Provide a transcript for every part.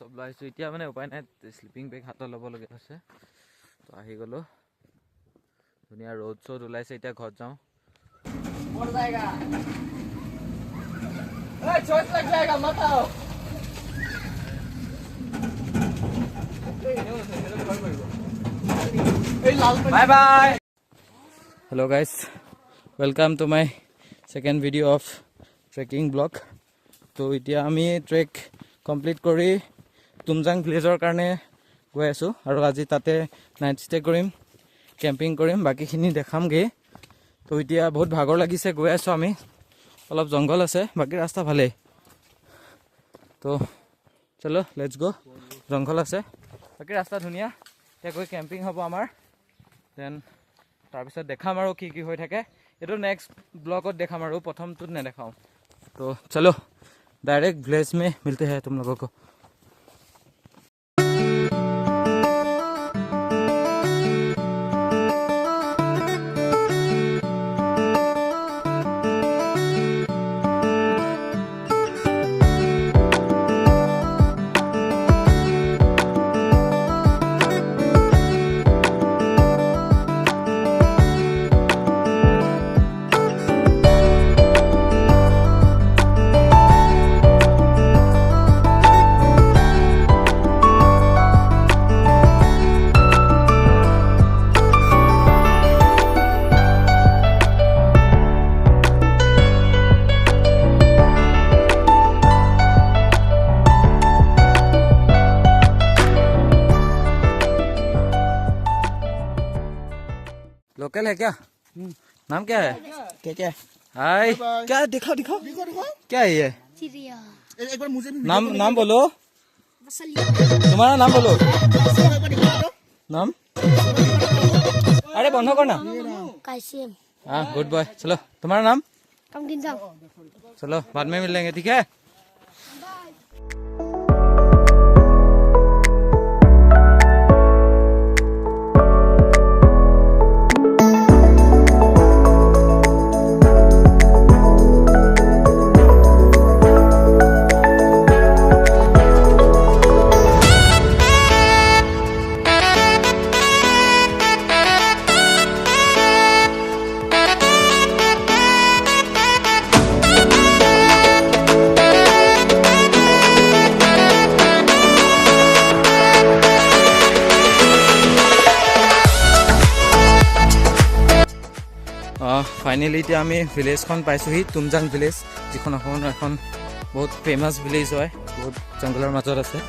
চব লৈ আহিছোঁ এতিয়া মানে উপায় নাই স্লিপিং বেগ হাতত ল'বলগীয়া হৈছে তো আহি গ'লোঁ ধুনীয়া ৰ'দ চ'দ ওলাইছে এতিয়া ঘৰত যাওঁ bye bye hello' guys welcome to my second video' of trekking vlog তো এতিয়া আমি ট্ৰেক কমপ্লিট কৰি তুমজাং ভিলেজৰ কাৰণে গৈ আছোঁ আৰু আজি তাতে নাইট ষ্টে কৰিম কেম্পিং কৰিম বাকীখিনি দেখামগৈ তো এতিয়া বহুত ভাগৰ লাগিছে গৈ আছোঁ আমি অলপ জংঘল আছে বাকী ৰাস্তা ভালেই তো চলো লেটছ গ' জংঘল আছে বাকী ৰাস্তা ধুনীয়া এতিয়া গৈ কেম্পিং হ'ব আমাৰ দেন তাৰপিছত দেখাম আৰু কি কি হৈ থাকে এইটো নেক্সট ব্লগত দেখাম আৰু প্ৰথমটোত নেদেখাওঁ তো চলো डायरेक्ट विलेज में मिलते हैं तुम लोगों को लोकल है क्या नाम क्या है क्या क्या हाय क्या दिखाओ दिखाओ क्या है ये चिड़िया एक बार मुझे भी नाम नाम बोलो तुम्हारा नाम बोलो नाम अरे बंद करना कैसे हाँ गुड बॉय चलो तुम्हारा नाम कम दिन जाओ चलो बाद में मिल लेंगे ठीक है ফাইনেলি এতিয়া আমি ভিলেজখন পাইছোঁহি তুমজাং ভিলেজ যিখন অসমৰ এখন বহুত ফেমাছ ভিলেজ হয় বহুত জংঘলৰ মাজত আছে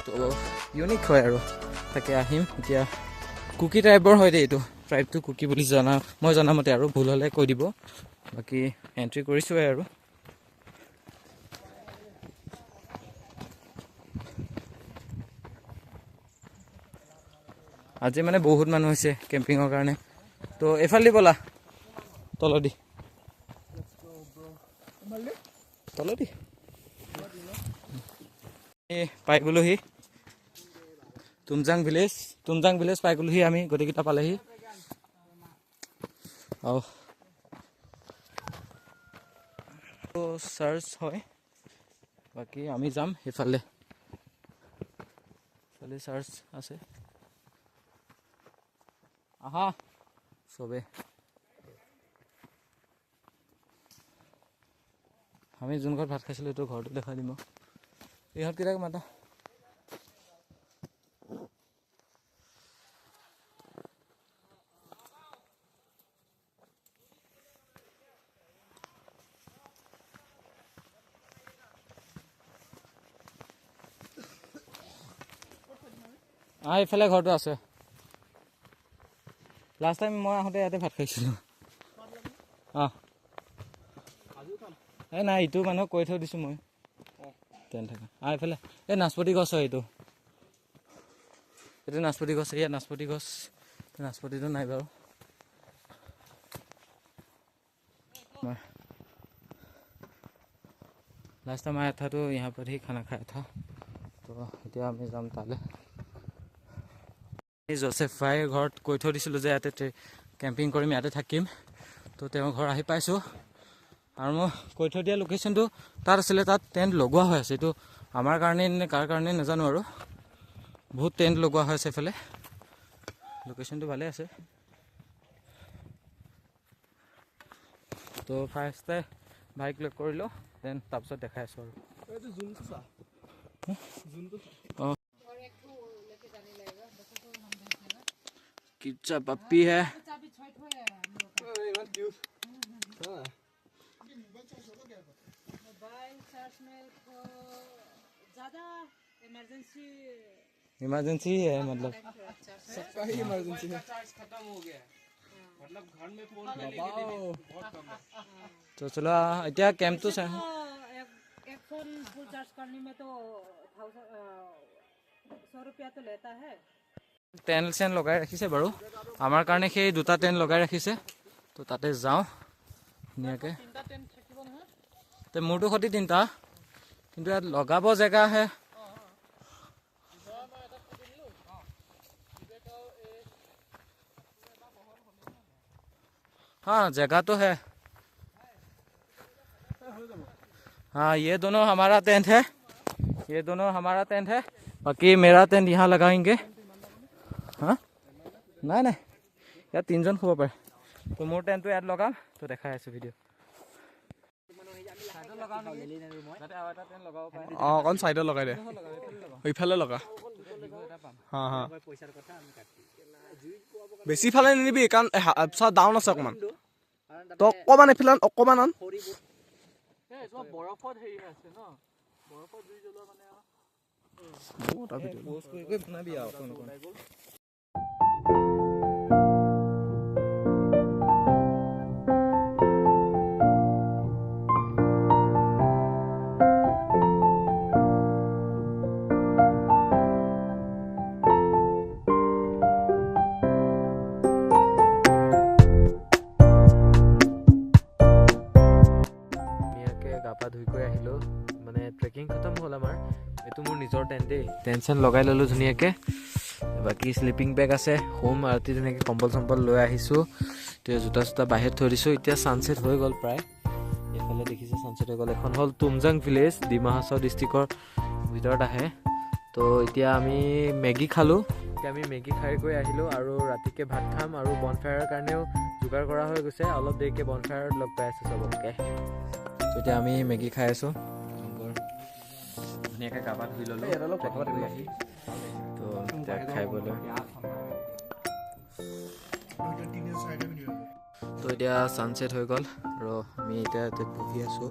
তো ইউনিক হয় আৰু তাকে আহিম এতিয়া কুকি টাইপৰ হয় দেই এইটো ট্ৰাইবটো কুকি বুলি মই জনামতে আৰু ভুল হ'লে কৈ দিব বাকী এণ্ট্ৰি কৰিছোঁৱে আৰু আজি মানে বহুত মানুহ হৈছে কেম্পিঙৰ কাৰণে তো এইফালে দি ব'লা তলদি পাই গ'লোহি তুমজাং ভিলেজ পাই গ'লোহি আমি গোটেইকেইটা পালেহি চাৰ্চ হয় বাকী আমি যাম সেইফালে চাৰ্চ আছে আহা চবে আমি যোন ঘৰত ভাত খাইছিলোঁ এইটো ঘৰটো দেখাই দিম ইহঁতকেইটাক মাতা এইফালে ঘৰটো আছে লাষ্ট টাইম মই আহোঁতে ইয়াতে ভাত খাইছিলোঁ এই নাই ইটো মানুহক কৈ থৈ দিছোঁ মই তেন থাকে এইফালে এই নাচপতি গছ হয় এইটো নাচপতি গছ ইয়াত নাচপতি গছ नाशपाती तो नहीं बारो लास्ट टाइम आया था तो यहाँ पर ही खाना खाया था तो इतना आम जाम ताले जोसेफ भाई घर কৈ থৈ দিছিলোঁ যে ইয়াতে কেম্পিং কৰিম ইয়াতে থাকিম তো তেওঁ ঘৰ আহি পাইছোঁ আৰু মই কৈ থৈ দিয়া লোকেশ্যনটো তাত আছিলে, তাত টেণ্ট লগোৱা হৈ আছে। এইটো আমাৰ কাৰণে নে কাৰ কাৰণে নাজানো, আৰু বহুত টেণ্ট লগোৱা হৈ আছে এইফালে। লোকেশ্যনটো ভালে আছে। তো ফাৰ্ষ্টে বাইক লগ কৰিলোঁ, দেন তাৰপিছত দেখাই আছোঁ আৰু। অঁ কিচ্ছা पप्पी है। इमरजेंसी है, मतलब सबका ही इमरजेंसी है। खत्म हो गया मतलब घर में फोन करने के लिए बहुत कम है। तो चलो इतना कैंप तो एक फोन फुल चार्ज करने में तो 100 रुपया तो लेता है। টেণ্ট চেণ্ট লগাই ৰাখিছে বাৰু, আমাৰ কাৰণে সেই দুটা টেণ্ট লগাই ৰাখিছে। তো তাতে যাওঁ ধুনীয়াকৈ। তে মোৰতো সতি তিনিটা, কিন্তু ইয়াত লগাব জেগা হে। हाँ जगह तो है। हाँ ये दोनों हमारा टेंट है, ये दोनों हमारा टेंट है। बाकी मेरा टेंट यहाँ लगाएंगे। हाँ নাই নাই, ইয়াত তিনিজন শুব পাৰে। তো মোৰ টেণ্টটো ইয়াত লগাম, তো দেখাই আছোঁ ভিডিঅ'। অঁ অকণ চাইডত লগাই দে, ইফালে লগা। হা হা বেছি ফালে নিনিবি, কাৰণ চা ডাউন আছে অকণমান। তই অকণমান এইফালে অকণমান আন। বৰফত হেৰি আছে ন, বৰফত জুই জ্বলোৱা মানে বনাবি আৰু। ধুই কৰি আহিলোঁ, মানে ট্ৰেকিং খতম হ'ল আমাৰ। এইটো মোৰ নিজৰ টেণ্ট দেই, টেণ্ট চেণ্ট লগাই ল'লোঁ ধুনীয়াকৈ। বাকী শ্লিপিং বেগ আছে, শুম ৰাতি ধুনীয়াকৈ। কম্বল চম্বল লৈ আহিছোঁ, এতিয়া জোতা চোতা বাহিৰত থৈ দিছোঁ। এতিয়া ছানছেট হৈ গ'ল প্ৰায়, এইফালে দেখিছে ছানছেট হৈ গ'ল। এখন হ'ল তুমজাং ভিলেজ, ডিমা হাছাও ডিষ্ট্ৰিক্টৰ ভিতৰত আহে। তো এতিয়া আমি মেগী খালোঁ, এতিয়া আমি মেগী খাই কৰি আহিলোঁ। আৰু ৰাতিকৈ ভাত খাম, আৰু বনফায়াৰৰ কাৰণেও যোগাৰ কৰা হৈ গৈছে। অলপ দেৰিকৈ বনফায়াৰত লগ পাই আছোঁ চবকে। এতিয়া আমি মেগী খাই আছোঁ, ধুনীয়াকৈ গা পা ধুই ল'লোঁ আহি। তো এতিয়া খাইবলৈ, তো এতিয়া ছানছেট হৈ গ'ল আৰু আমি এতিয়া বহি আছোঁ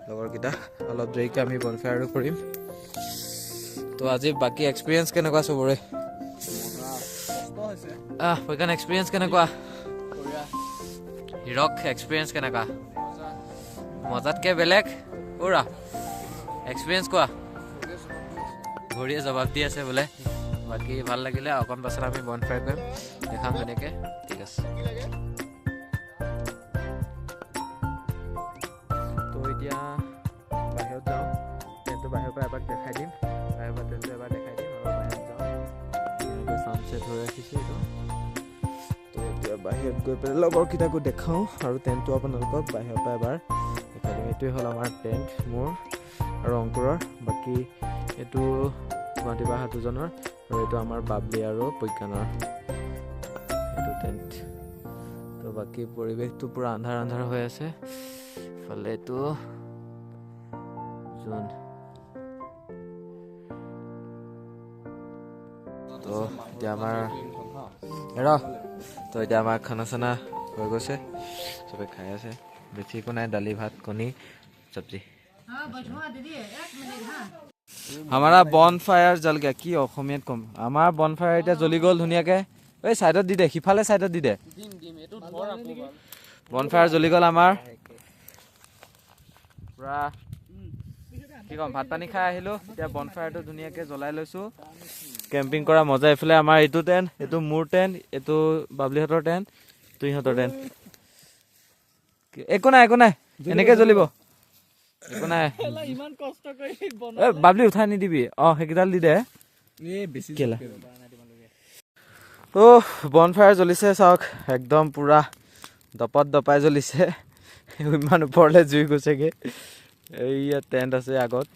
লগৰকেইটা। অলপ দেৰিকৈ আমি বনফায়াৰো কৰিম। তো আজি বাকী এক্সপিৰিয়েঞ্চ কেনেকুৱা চবৰে? প্ৰজ্ঞান এক্সপিৰিয়েঞ্চ কেনেকুৱা? হিৰক এক্সপিৰিয়েঞ্চ কেনেকুৱা? মজাতকৈ বেলেগ পুৰা এক্সপিৰিয়েঞ্চ কোৱা? ঘড়ীয়ে জবাব দি আছে বোলে। বাকী ভাল লাগিলে, অকণ পাছত আমি বনফায়াৰ কৰিম, দেখাম ধুনীয়াকৈ। ঠিক আছে, তো এতিয়া বাহিৰত যাওঁ। টেণ্টটো বাহিৰৰ পৰা এবাৰ দেখাই দিম, বাহিৰৰ পৰা টেণ্টটো এবাৰ দেখাই দিম, আৰু বাহিৰত যাওঁ। ধুনীয়াকৈ ছানছেট হৈ ৰাখিছোঁ এইটো। তো এতিয়া বাহিৰত গৈ পেলাই লগৰকেইটাকো দেখাওঁ, আৰু টেণ্টটো আপোনালোকক বাহিৰৰ পৰা এবাৰ দেখাই দিম। এইটোৱে হ'ল আমাৰ টেণ্ট, মোৰ আৰু অংকুৰৰ। বাকী এইটো গুৱাহাটী বা হাতুজনৰ, আৰু এইটো আমাৰ বাবলি আৰু প্ৰজ্ঞানৰ এইটো টেণ্ট। তো বাকী পৰিৱেশটো পূৰা আন্ধাৰ আন্ধাৰ হৈ আছে। ইফালে এইটো জোন। তো এতিয়া আমাৰ তো এতিয়া আমাৰ খানা চানা হৈ গৈছে, চবে খাই আছে। বেছি একো নাই, দালি ভাত কণী চব্জি। हमारा बन फायर जल गया কি অসমীয়াত কম। আমাৰ বন ফায়াৰ এতিয়া জ্বলি গ'ল ধুনীয়াকৈ। এই ছাইডত দি দে, সিফালে ছাইডত দি দে। বন ফায়াৰ জ্বলি গ'ল আমাৰ পুৰা। কি ক'ম, ভাত পানী খাই আহিলোঁ, এতিয়া বন ফায়াৰটো ধুনীয়াকৈ জ্বলাই লৈছোঁ। কেম্পিং কৰা মজা। এইফালে আমাৰ এইটো টেণ্ট, এইটো মোৰ টেণ্ট, এইটো বাবলিহঁতৰ টেণ্ট, এইটো ইহঁতৰ টেণ্ট। একো নাই একো নাই, এনেকৈ জ্বলিব, একো নাই। বাবলি উঠাই নিদিবি, সেইকেইডাল দি দে। বন ফায়াৰ জ্বলিছে চাওক, একদম পুৰা দপাত দপাই জ্বলিছে। ইমান ওপৰলৈ জুই গৈছেগৈ এইয়া টেণ্ট আছে আগত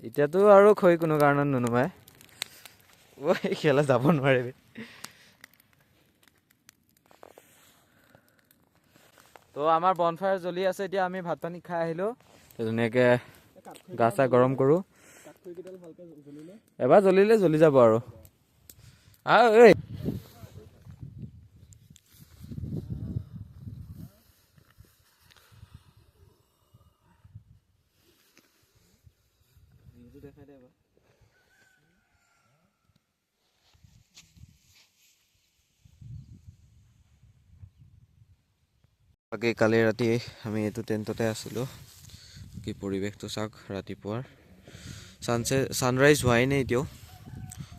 এতিয়াতো আৰু খৈ কোনো কাৰণত নুনুমাই খেলা যাব নোৱাৰিবি তো আমাৰ বনফায়াৰ জ্বলি আছে এতিয়া আমি ভাত পানী খাই আহিলোঁ ধুনীয়াকৈ গা চা গৰম কৰোঁ এবাৰ জ্বলিলে জ্বলি যাব আৰু এই বাকী কালি ৰাতি আমি এইটো টেণ্টতে আছিলোঁ কি পৰিৱেশটো চাওক ৰাতিপুৱাৰ ছানৰাইজ হোৱাই নাই এতিয়াও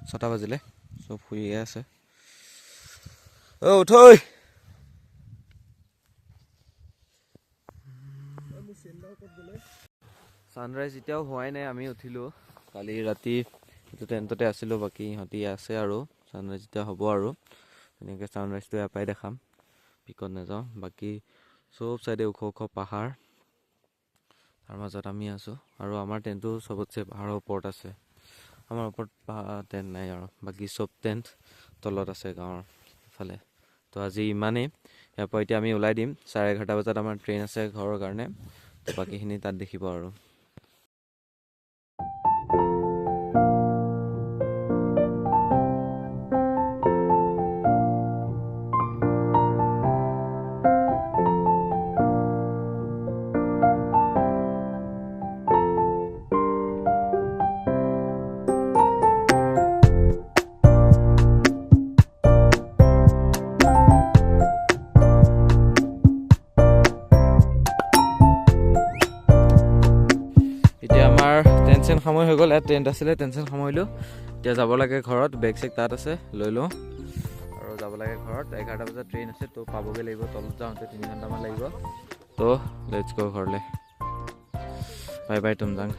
6টা বাজিলে চব শুইয়ে আছে উঠ ঐ ছানৰাইজ এতিয়াও হোৱাই নাই আমি উঠিলোঁ কালি ৰাতি এইটো টেণ্টতে আছিলোঁ বাকী ইহঁতি আছে আৰু ছানৰাইজ এতিয়া হ'ব আৰু ধুনীয়াকৈ ছানৰাইজটো ইয়াৰ পৰাই দেখাম পিকত নাযাওঁ বাকী চব চাইডে ওখ ওখ পাহাৰ তাৰ মাজত আমি আছোঁ আৰু আমাৰ টেণ্টটো চবতছে পাহাৰৰ ওপৰত আছে আমাৰ ওপৰত টেণ্ট নাই আৰু বাকী চব টেণ্ট তলত আছে গাঁৱৰ ফালে তো আজি ইমানেই ইয়াৰ পৰা এতিয়া আমি ওলাই দিম 11:30 বজাত আমাৰ ট্ৰেইন আছে ঘৰৰ কাৰণে তো বাকীখিনি তাত দেখিব আৰু টেনশ্যন সময় হৈ গ'ল ইয়াত টেণ্ট আছিলে টেনশ্যন সামৰিলোঁ এতিয়া যাব লাগে ঘৰত বেগ চেগ তাত আছে লৈ লওঁ আৰু যাব লাগে ঘৰত 11টা বজাত ট্ৰেইন আছে তো পাবগৈ লাগিব তলত যাওঁতে 3 ঘণ্টামান লাগিব তো লেটছ গো ঘৰলৈ বাই বাই তুমজাং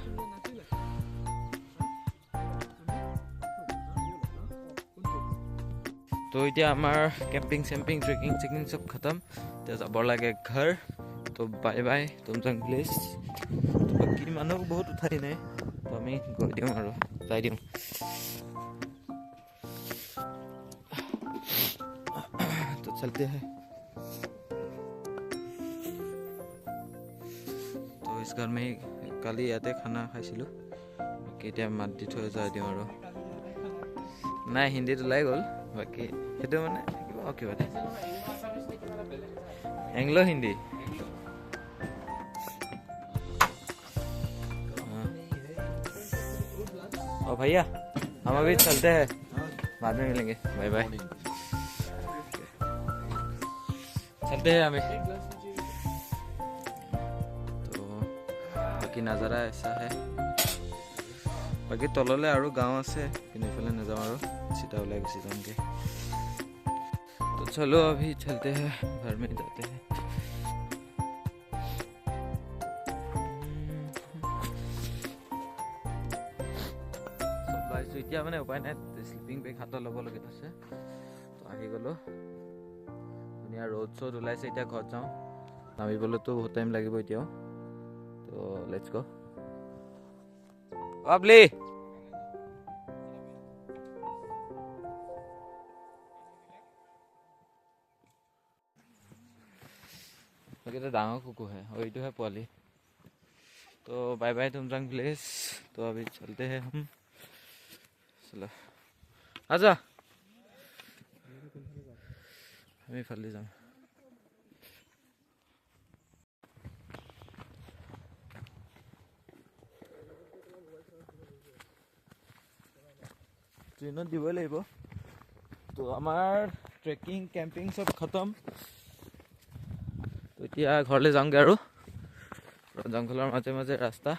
তো এতিয়া আমাৰ কেম্পিং চেম্পিং ট্ৰেকিং চেকিং চব খতম এতিয়া যাব লাগে ঘৰ তো বাই বাই তুমজাং প্লিজ বাকী মানুহ বহুত উঠাই নাই তো আমি গৈ দিওঁ আৰু যাই দিওঁ তো চলতে हैं তো इस घर में কালি ইয়াতে খানা খাইছিলোঁ বাকী এতিয়া মাত দি থৈ যাই দিওঁ আৰু নাই হিন্দীত ওলাই গ'ল বাকী সেইটো মানে কিবা এটা एंग्लो हिंदी ओ भैया हम अभी चलते हैं बाद में मिलेंगे बाय बाय चलते हैं हमें तो बाकी नज़ारा ऐसा है बाकी तलले और गाँव आसे इफाले नाजाऊँ और सीधा ओलाई गुसी जामगे तो चलो अभी चलते हैं घर में जाते हैं এতিয়া মানে উপায় নাই স্লিপিং বেগ হাতত ল'ব লগা আছে তো আহি গ'লো ধুনীয়া ৰ'দ চ'দ ওলাইছে এতিয়া ঘৰত যাওঁ নামিবলৈতো বহুত টাইম লাগিব এতিয়াও তো লেটছ গো অবলি এটা ডাঙৰ কুকুৰ है और এইটো है পোৱালি तो बाय बाय तुमजांग प्लेस तो अभी चलते हैं हम चलो आजा हम इफाले जाम ट्रेनत দিব লাগিব তো আমাৰ ট্ৰেকিং কেম্পিং সব খতম তো এতিয়া ঘৰলৈ যাওঁগে আৰু জংঘলৰ মাজে মাজে ৰাস্তা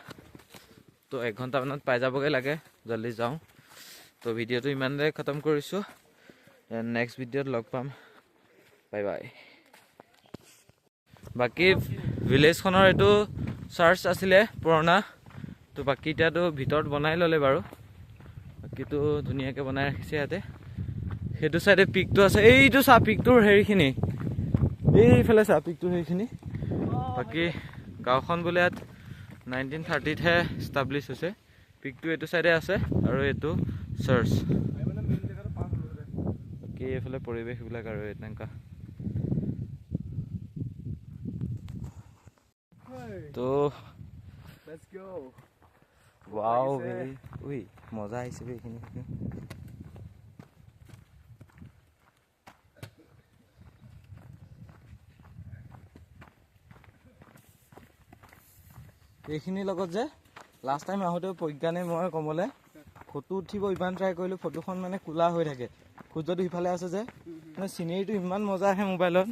তো 1 ঘণ্টামানত পাই যাবগে লাগে জলদি যাওঁ তো ভিডিঅ'টো ইমানতে খতম কৰিছোঁ নেক্সট ভিডিঅ'ত লগ পাম বাই বাই বাকী ভিলেজখনৰ এইটো চাৰ্চ আছিলে পুৰণা তো বাকী এতিয়াতো ভিতৰত বনাই ল'লে বাৰু বাকীটো ধুনীয়াকৈ বনাই ৰাখিছে ইয়াতে সেইটো চাইডে পিকটো আছে এইটো চা পিকটোৰ হেৰিখিনি এইফালে চা পিকটোৰ হেৰিখিনি বাকী গাঁওখন বোলে ইয়াত 1930হে ষ্টাব্লিছ হৈছে পিকটো এইটো চাইডে আছে আৰু এইটো চাৰ্চ বাকী এইফালে পৰিৱেশবিলাক আৰু এনেকুৱা তো ৱাও বে উই মজা আহিছে বে এইখিনি এইখিনিৰ লগত যে লাষ্ট টাইম আহোঁতে প্ৰজ্ঞানে মই কমলে ফটো উঠিব ইমান ট্ৰাই কৰিলোঁ ফটোখন মানে কোলা হৈ থাকে সূৰ্যটো ইফালে আছে যে মানে চিনেৰীটো ইমান মজা আহে মোবাইলত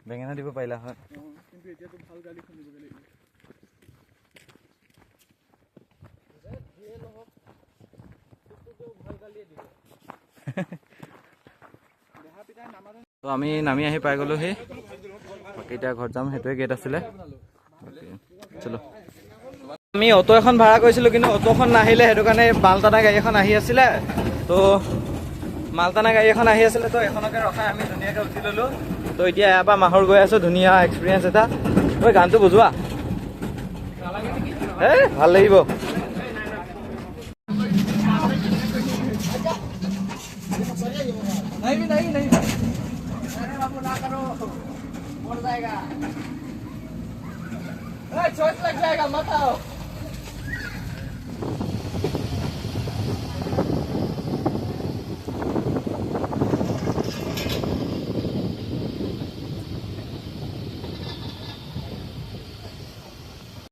বেঙেনা দিব পাৰিলা হয় তো আমি নামি আহি পাই গ'লোহি বাকী এতিয়া ঘৰত যাম সেইটোৱে গেট আছিলে চলো আমি অটো এখন ভাড়া কৰিছিলোঁ কিন্তু অটোখন নাহিলে সেইটো কাৰণে মালটানা গাড়ী এখন আহি আছিলে তো মালটানা গাড়ী এখন আহি আছিলে তো এখনকে ৰখাই আমি ধুনীয়াকৈ উঠি ল'লোঁ তো এতিয়া ইয়াৰ পৰা মাহৰ গৈ আছোঁ ধুনীয়া এক্সপিৰিয়েঞ্চ এটা ঐ গানটো বজোৱা এই ভাল লাগিব छोट लग जाएगा मत आओ